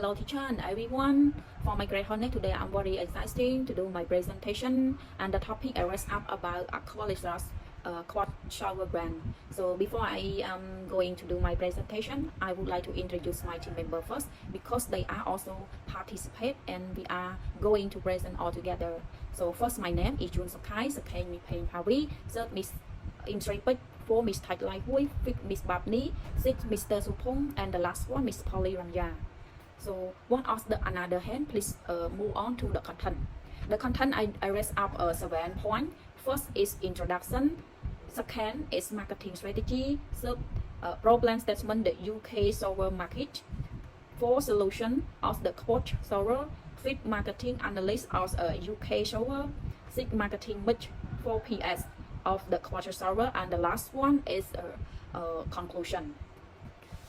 Hello teacher and everyone. For my grade honor today I'm very excited to do my presentation and the topic I raised up about Aqualisa's Quartz shower brand. So before I am going to do my presentation, I would like to introduce my team member first because they are also participate and we are going to present all together. So first my name is Jun Sakai, second mi Peng Pavi, third Miss Intrepid, fourth Miss Thạch Lai Hui, fifth Miss Babni, sixth Mr. Supong, and the last one Miss Polly Ranja. So one on the another hand, please move on to the content. The content I raised up 7 points. First is introduction. Second is marketing strategy. Third, problem statement the UK server market. Fourth, solution of the Quartz server. Fifth, marketing analysis of UK server. Sixth, marketing mix 4PS of the Quartz server. And the last one is conclusion.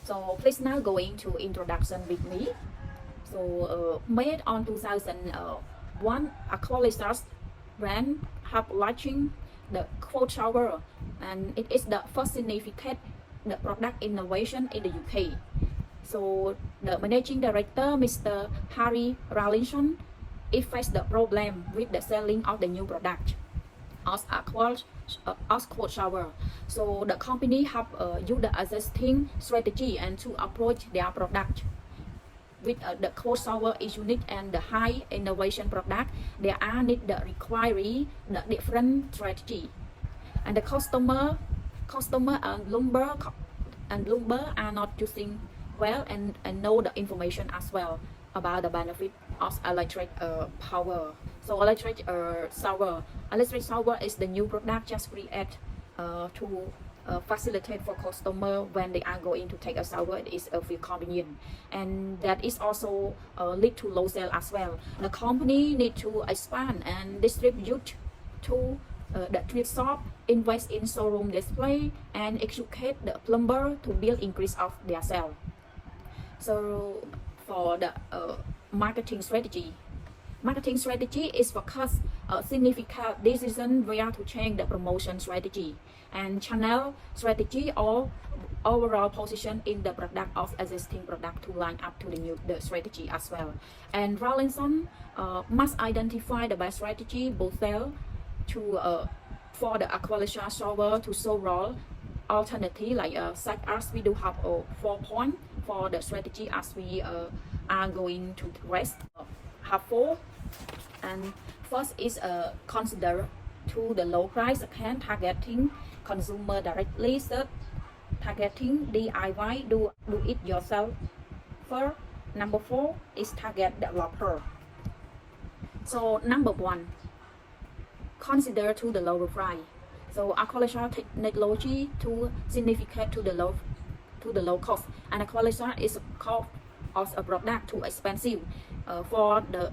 So please now go into introduction with me. So made on 2001, Aqualisa's brand have launching the Quartz shower, and it is the first significant the product innovation in the UK. So the managing director, Mr. Harry Rawlinson, it faced the problem with the selling of the new product as a Quartz shower. So the company have used the existing strategy and to approach their product with the Quartz shower is unique and the high innovation product. There are need the require the different strategy, and the customer and Bloomberg are not using well and know the information as well about the benefit of electric power. So electric shower is the new product just created to facilitate for customer when they are going to take a shower. It is feel convenient, and that is also lead to low sale as well. The company need to expand and distribute to the thrift shop, invest in showroom display, and educate the plumber to build increase of their sale. So for the marketing strategy is focus significant decision where to change the promotion strategy and channel strategy or overall position in the product of existing product to line up to the new strategy as well. And Rawlinson must identify the best strategy both sell to for the Aqualisa shower to several alternative like such as we do have 4 points for the strategy as we are going to rest have 4. And first is consider to the low price, second targeting consumer directly, third targeting DIY do it yourself first, number 4 is target developer. So number 1, consider to the lower price. So Aqualisa technology to significant to the low cost, and Aqualisa is cost of a product too expensive for the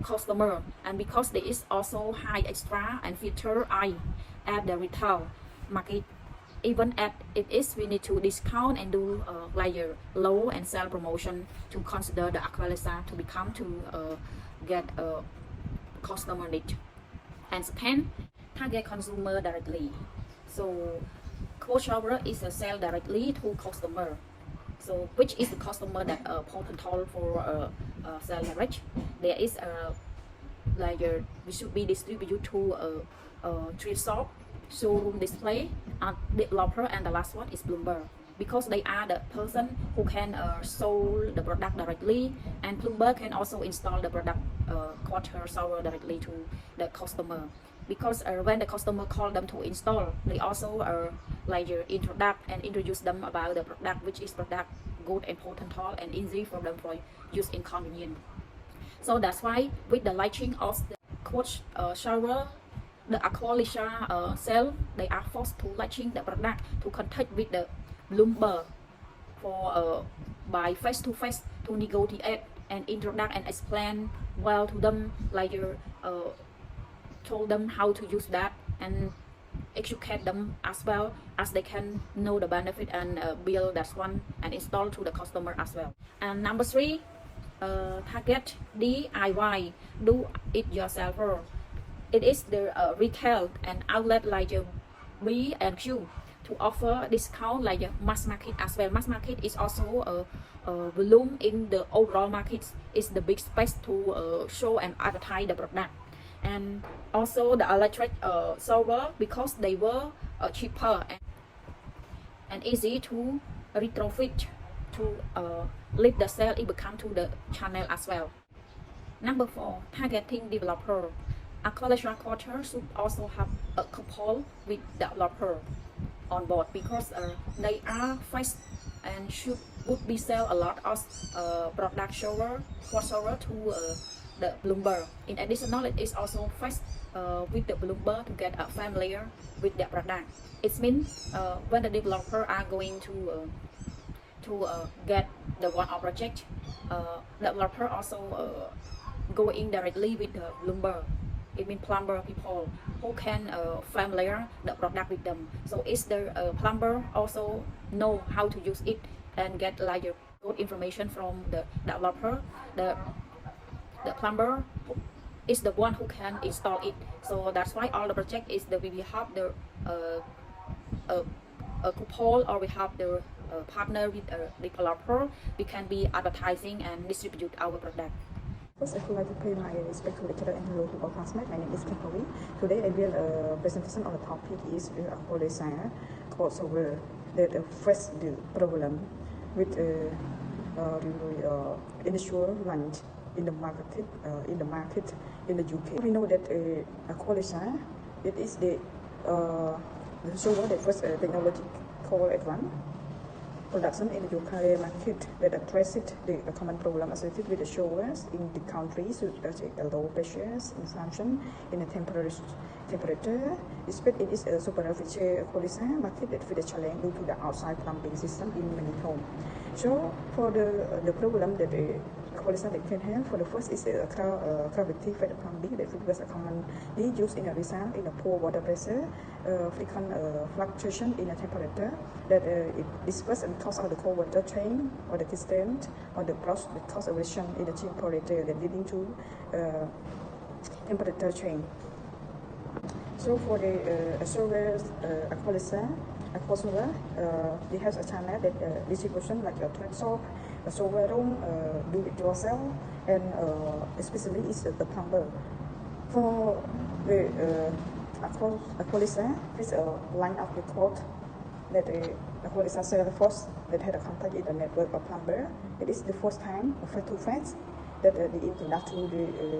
customer, and because there is also high extra and feature at the retail market. Even at it is we need to discount and do layer low and sell promotion to consider the Aqualisa to become to get a customer need. And second, target consumer directly. So Quartz shower is a sell directly to customer. So which is the customer that potential for sell leverage. There is a layer we should be distributed to a thrift shop, showroom display, developer, and the last one is Bloomberg, because they are the person who can sell the product directly, and Bloomberg can also install the product Quartz shower directly to the customer. Because when the customer call them to install, they also introduce them about the product, which is product good and potential and easy for them for use inconvenient. So that's why with the launching of the Quartz shower, the Aqualisa sale, they are forced to launching the product to contact with the Bloomberg for by face to face to negotiate and introduce and explain well to them, told them how to use that and educate them as well as they can know the benefit and build that one and install to the customer as well. And number 3, target DIY do it yourself. It is the retail and outlet like B and Q to offer discount like mass market as well. Mass market is also a volume in the overall market, is the big space to show and advertise the product. And also the electric server, because they were cheaper and easy to retrofit to lead the sale, it become to the channel as well. Number 4, targeting developer. Aqualisa Quartz should also have a couple with developer on board, because they are fast and would be sell a lot of product shower crossover to the Bloomberg. In addition, it is also fast with the Bloomberg to get familiar with their product. It means when the developer are going to get the one-off project, developer also go in directly with the Bloomberg. It means plumber people who can familiar the product with them. So it's the plumber also know how to use it and get like good information from the developer. The plumber is the one who can install it. So that's why all the project is that we have the a couple, or we have the partner with a developer. We can be advertising and distribute our product. First, I would like to pay my respect to lecturer and hello to all classmates. My name is Kimberly. Today I will presentation on the topic is Aqualisa Quartz that face the problem with initial launch in the market in the UK. We know that Aqualisa, it is the server that first technological advance production in the UK market that addresses the common problem associated with the showers in the countries such as low pressures, inflation in the temperature, especially in its superficial Aqualisa market that face a challenge due to the outside plumbing system in many homes. So for the problem that Aqualisa that can have, for the first is cavity for the plumbing that was commonly used in a result in a poor water pressure, frequent fluctuation in the temperature that it disperses because of the cold water train or the distance or the cause of variation in the temperature that leading to temperature change. So for the servers Aqualisa, they have a channel that distribution like a threshold, a server room, do it yourself, and especially is the plumber. For the Aqualisa, is a line of the code that Aqualisa sales force that had a contact in the network of plumber. It is the first time face to face that the introduction to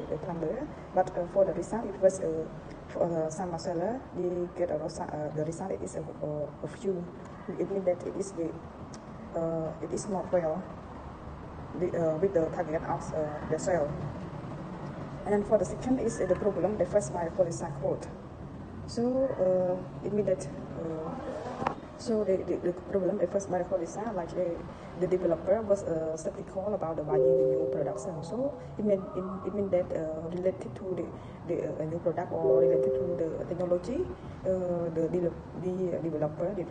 the plumber, but for the result it was for some seller they get the result it is a few. It means that it is not well with the target of the sale. And for the second is the problem that faced by Aqualisa code. So it means that so the problem that faced by Aqualisa, like the developer was skeptical about buying the new production. So it means that related to the new product or related to the technology, the developer did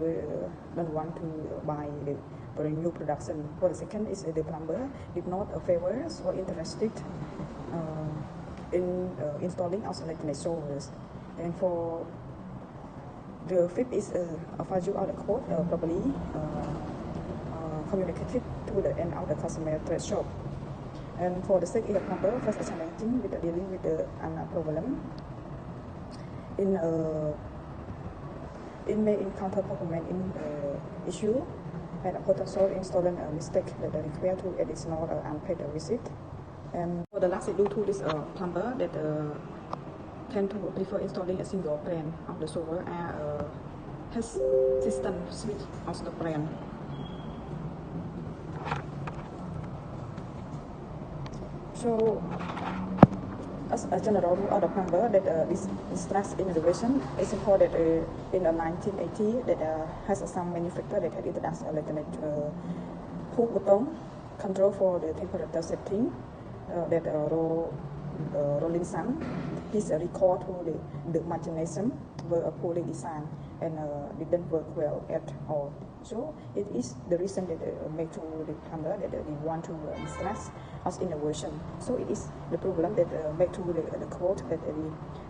not want to buy the new production. For the second is the plumber did not favor or interested in installing alternative servers. And for the fifth is a value of the code properly communicated to the end of the customer threshold. And for the sixth is the plumber first challenging with dealing with the problem. It may encounter performance issue and a potential installing mistake that require to additional unpaid visit. And for the last, due to this plumber that tend to prefer installing a single brand of the server has system switch of the brand. So as a general rule of the plumber that this stress innovation is important in the 1980 that has some manufacturer that had introduced a alternate push button control for the temperature setting that Rolling Sun. His record to the imagination were poorly designed. and didn't work well at all. So it is the reason that make to the plumber that they want to stress us in the version. So it is the problem that make to the quote that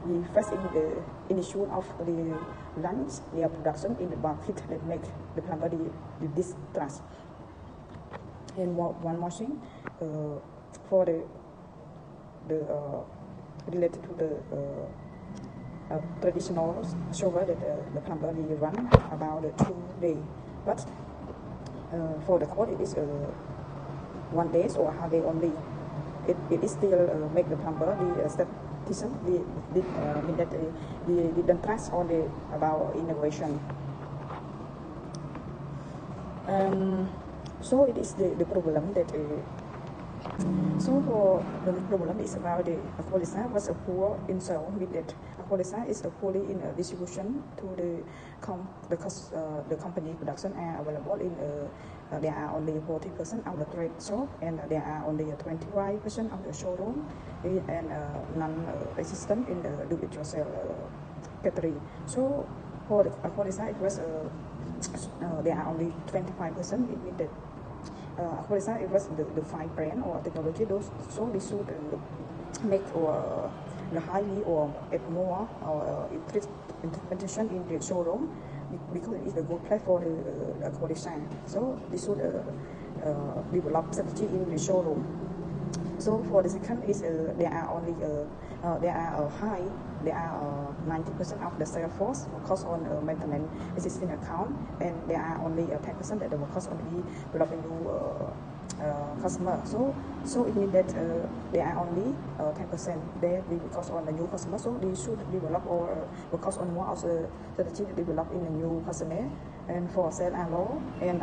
we first in the initial of the lunch their production in the market that make the plumber the distrust. And one more thing for the related to the traditional shower that the plumber will run about 2 days, but for the quote it is 1 day or half day only. It is still make the plumber the statistician mean that they didn't trust on the about innovation. So it is the problem that so for the problem is about the Aqualisa was a poor install with that Aqualisa is a fully in a distribution to the company production are available in there are only 40% of the trade shop and there are only 25% of the showroom and non-existent in the do-it-yourself category. So for the Aqualisa it was there are only 25%. It means that Aqualisa it was the 5 brand or technology those, so they should make or the highly or add more or interpretation in the showroom because it is a good place for the Aqualisa. So they should develop strategy in the showroom. So for the second is there are only there are 90% of the sales force will cost on maintenance existing account, and there are only 10% that will cost on the developing new customer. So it means that there are only 10% there will cost on the new customer. So they should develop or will cost on more of the strategy to develop in the new customer. And for sale are low and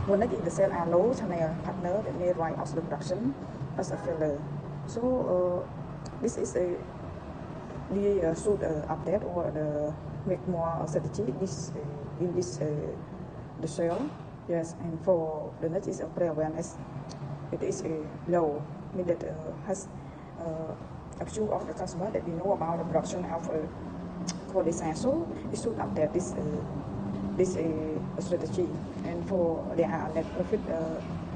when the sales are low, channel partner that may write off the production as a failure. So this is a we should update or make more strategy in this the sale. Yes, and for the next is a pre-awareness. It is a low, mean that has a few of the customer that we know about the production of for design. So we should update this strategy. And for there are net profit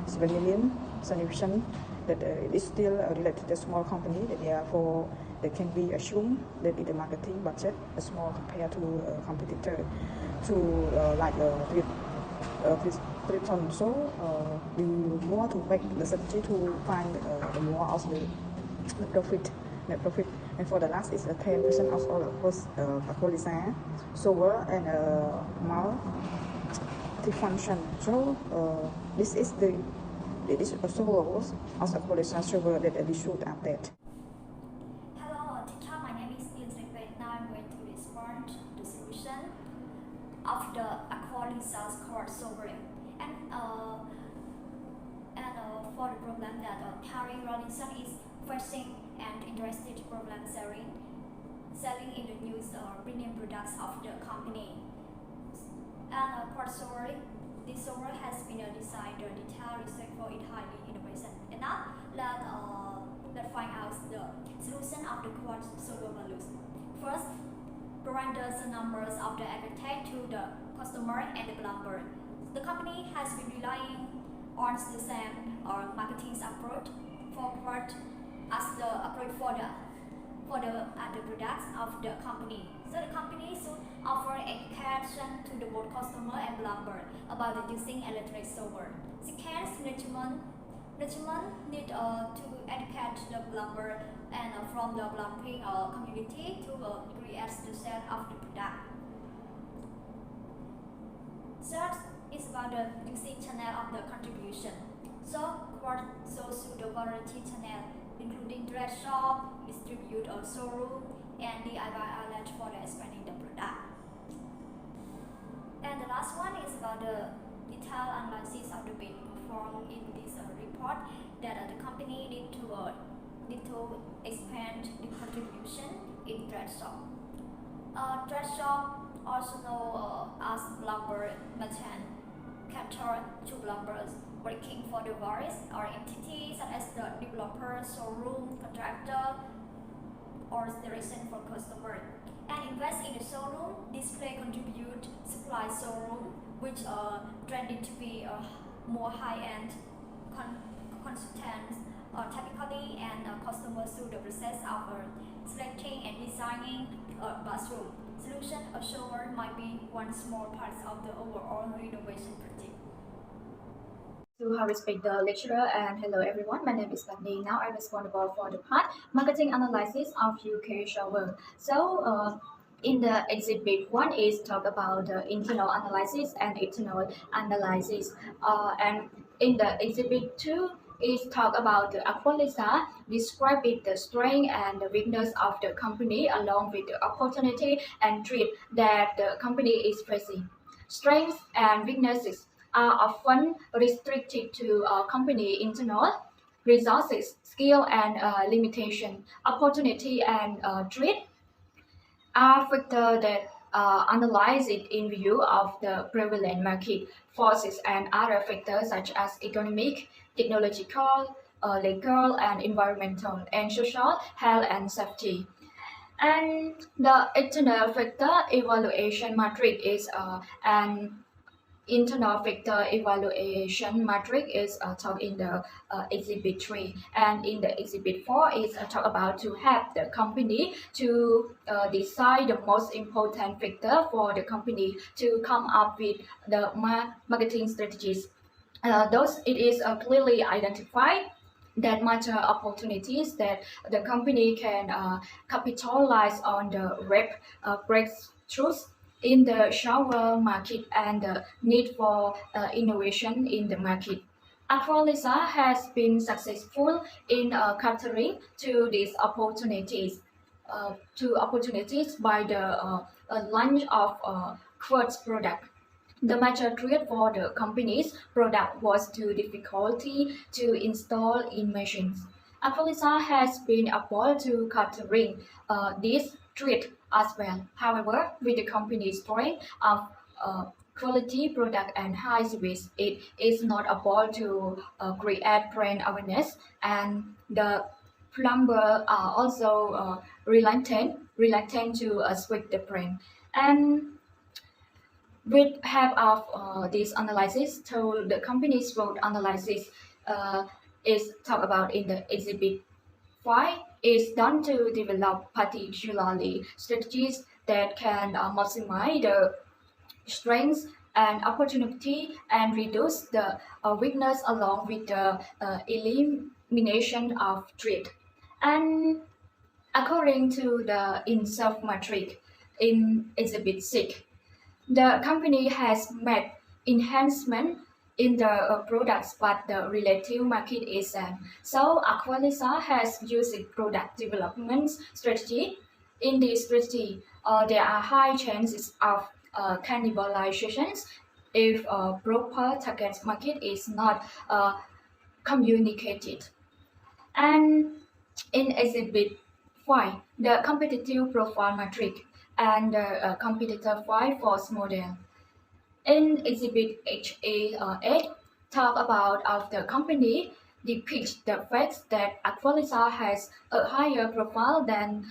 7 million solution that it is still related to a small company that therefore that can be assumed that in the marketing budget is small compared to competitor to like Triton. So we more to make the strategy to find the more of the net profit. And for the last is 10% of all Aqualisa solar and multi-function. So this is the solo of Aqualisa server that we should update. Hello, teacher. My name is Elizabeth. Now I'm going to respond to the solution of the Aqualisa's Quartz server. And for the problem that Carrie Robinson is facing and interested problem selling in the new premium products of the company. And Quartz server, this server has been designed detailed research for its highly innovation. And now let's find out the solution of the Quartz server values. First, provide the numbers of the advantage to the customer and the plumber. The company has been relying on the same marketing approach for Quartz as the approach for the products of the company. So the company should offer education to the both customer and plumber about the using electric shower. Second, management need to educate the plumber and from the plumbing community to create the sale of the product. Third is about the using channel of the contribution. So Quartz shows you the variety channel including direct shop, distributor, showroom, and DIY outlet for the expanding the product. And the last one is about the detailed analysis of the bid performed in this report that the company need to expand the contribution in direct shop. Direct shop also known as plumber merchant cater to plumbers working for the various entities such as the developer, showroom, contractor, or direction for customer. And invest in the showroom. Display contribute supply showroom, which are trending to be more high-end consultants typically, and customers through the process of selecting and designing a bathroom solution. A shower might be one small part of the overall renovation project. To her respect the lecturer, and hello everyone, my name is Patni. Now I'm responsible for the part marketing analysis of UK shower. In the exhibit one is talk about the internal analysis and external analysis, and in the exhibit two is talk about the Aqualisa, describing the strength and the weakness of the company along with the opportunity and threat that the company is facing. Strengths and weaknesses are often restricted to company internal resources, skill and limitation, opportunity and threat are factors that analyze it in view of the prevalent market forces and other factors such as economic, technological, legal and environmental and social health and safety. And the external factor evaluation matrix is an internal factor evaluation matrix is taught in the exhibit 3, and in the exhibit 4 is talk about to help the company to decide the most important factor for the company to come up with the marketing strategies. Those it is clearly identified that matter opportunities that the company can capitalize on the breakthroughs in the shower market and the need for innovation in the market. Aqualisa has been successful in capturing to these opportunities by the launch of Quartz product. The major threat for the company's product was the difficulty to install in machines. Aqualisa has been able to countering this threat as well. However, with the company's strength of quality product and high service, it is not able to create brand awareness, and the plumber are also reluctant to switch the brand. And with help of this analysis, so the company's road analysis is talked about in the exhibit 5 is done to develop particularly strategies that can maximize the strengths and opportunity and reduce the weakness along with the elimination of threat. And according to the INSERF matrix in exhibit 6, the company has made enhancement in the products, but the relative market isn't. So Aqualisa has used its product development strategy. In this strategy, there are high chances of cannibalizations if a proper target market is not communicated. And in exhibit 5, the competitive profile matrix and the competitor 5 force model. In exhibit HA8, talk about of the company depicts the fact that Aqualisa has a higher profile than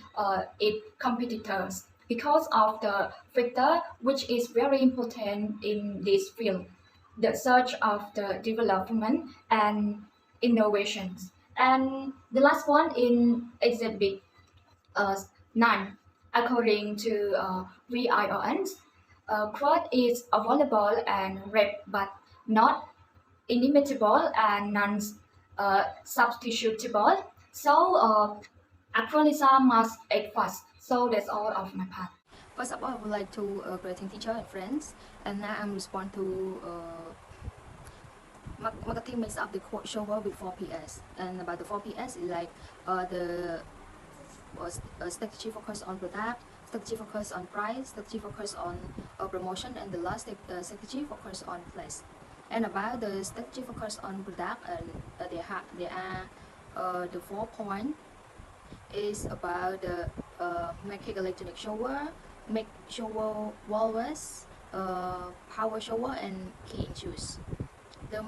its competitors because of the factor which is very important in this field, the search of the development and innovations. And the last one in exhibit 9, according to VIONs, Quartz is available and rare but not inimitable and non-substitutable. So Aqualisa must act fast. So that's all of my part. First of all, I would like to greeting teacher and friends, and now I'm respond to marketing mix up the shower with 4PS. And about the 4PS is like the strategy focus on product, strategy focus on price, strategy focus on promotion, and the last strategy focus on place. And about the strategy focus on product, there are the 4 points is about the make electronic shower, make shower walls, power shower, and key issues. The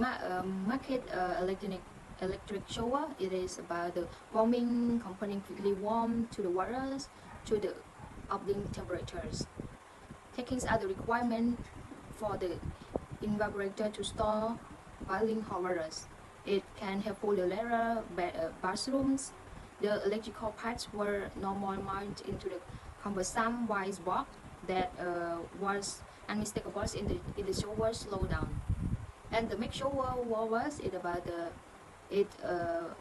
market electric shower, it is about the warming component quickly warm to the waters, to the opening temperatures. Taking are the requirement for the evaporator to store boiling hot waters. It can help cool the later bathrooms. The electrical parts were normally mounted into the cumbersome wire box that was unmistakable in the shower slow down. And the make shower walls is about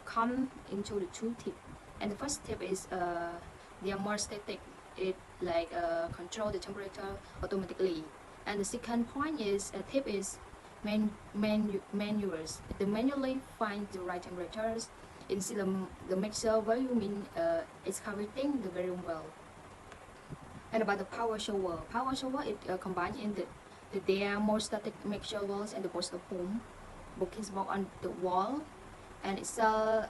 come into the two tips. And the first tip is they are more static. It like control the temperature automatically. And the second point is tip is manuals. The manually find the right temperatures instead of the mixer volume in excavating the very well. And about the power shower. Power shower it combines in there are more static mixture walls and the poster home bookings box on the wall, and it sells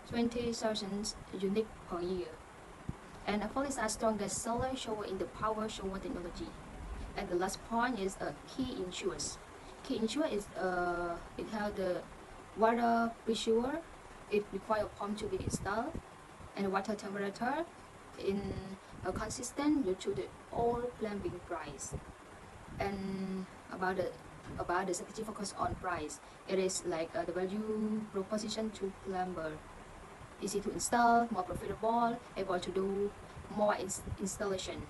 20,000 units per year. And Aqualisa is strongest seller shower in the power shower technology. And the last point is key insurance. Key insurance is it has the water pressure. It requires a pump to be installed, and water temperature in consistent due to the old plumbing price. And about the strategy focus on price, it is like the value proposition to plumber. Easy to install, more profitable, able to do more installation.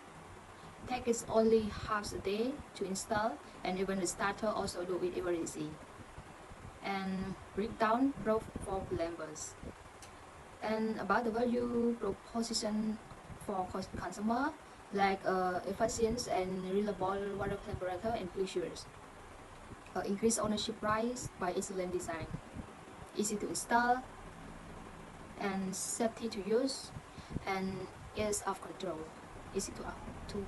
Take is only half a day to install, and even the starter also do it very easy. And breakdown growth for plumbers. And about the value proposition for consumer, like efficient and reliable water temperature and pressures. Increase ownership price by excellent design. Easy to install and safety to use, and ease of control. Easy to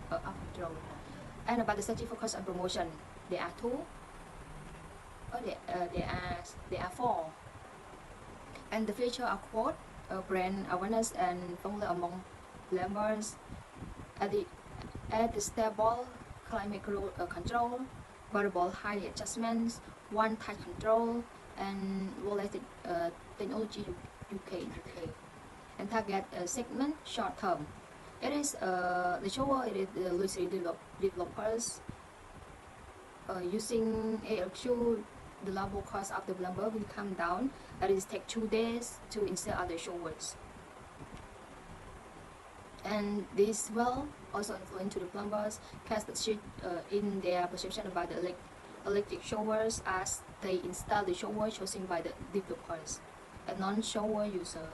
control. And about the strategy focus on promotion, there are two. There are four. And the feature are quote, brand awareness and popular among plumbers at the stable climate control, variable height adjustments, one tight control, and related technology UK. And target segment short term. It is the shower. It is loosely developers using ALQ. The labor cost of the plumber will come down. That is take 2 days to install other showers. And this will also influence to the plumbers cast the shift in their perception about the electric showers as they install the shower chosen by the developers, a non-shower user.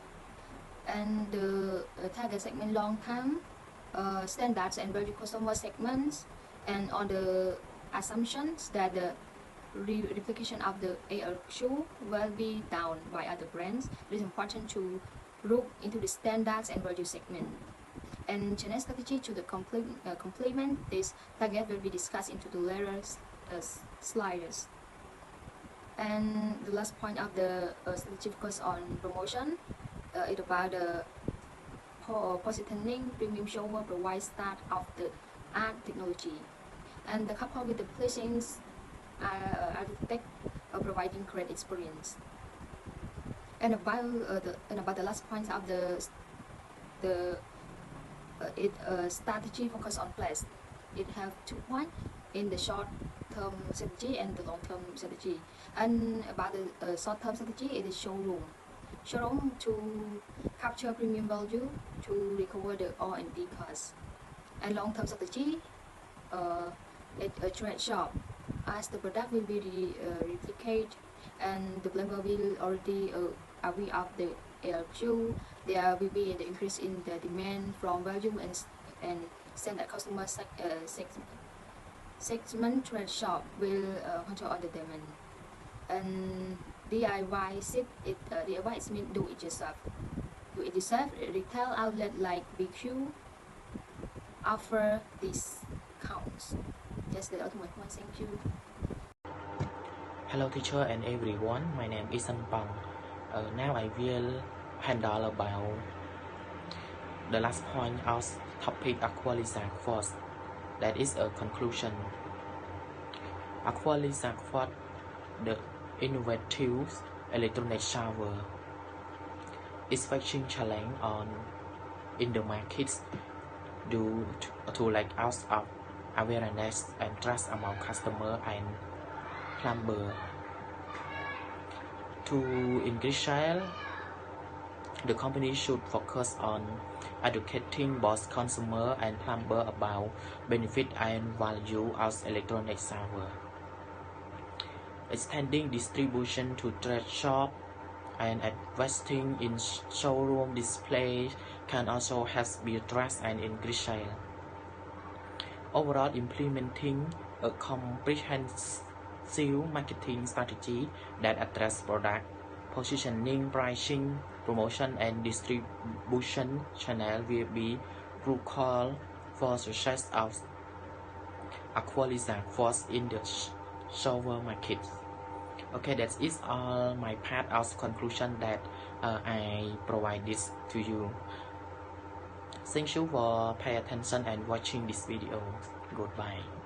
And the target segment long-term standards and value customer segments, and on the assumptions that the replication of the ALQ will be done by other brands, it is important to look into the standards and value segment. And channel strategy to the complement this target will be discussed into the later slides. And the last point of the strategy focus on promotion is about the positioning premium shower provides start of the art technology, and the couple with the placings architect providing great experience. And about the last point of the strategy focus on place. It have 2 points in the short-term strategy and the long-term strategy. And about the short-term strategy, it is showroom to capture premium value to recover the R&D costs. And long-term strategy, a trade shop, as the product will be replicated and the plumber will already aware of the ALQ. There will be the increase in the demand from value and standard customer segment. Trade shop will control all the demand. And DIY DIY is mean do it yourself. Do it yourself. Retail outlet like BQ offer discounts. That's the ultimate one. Thank you. Hello teacher and everyone, my name is Sanpang. Now I will handle about the last point of topic Aqualisa Quartz. That is a conclusion. Aqualisa Quartz, the innovative electronic shower, is facing challenge on in the markets due to lack of awareness and trust among customer and plumber. To increase sales, the company should focus on educating both consumer and plumber about benefit and value of electronic shower. Extending distribution to trade shop and investing in showroom displays can also help build trust and increase sales. Overall, implementing a comprehensive marketing strategy that addresses product positioning, pricing, promotion, and distribution channel will be crucial for success of Aqualisa Quartz in the shower market. Okay, that is all my part of conclusion that I provide this to you. Thank you for paying attention and watching this video. Goodbye.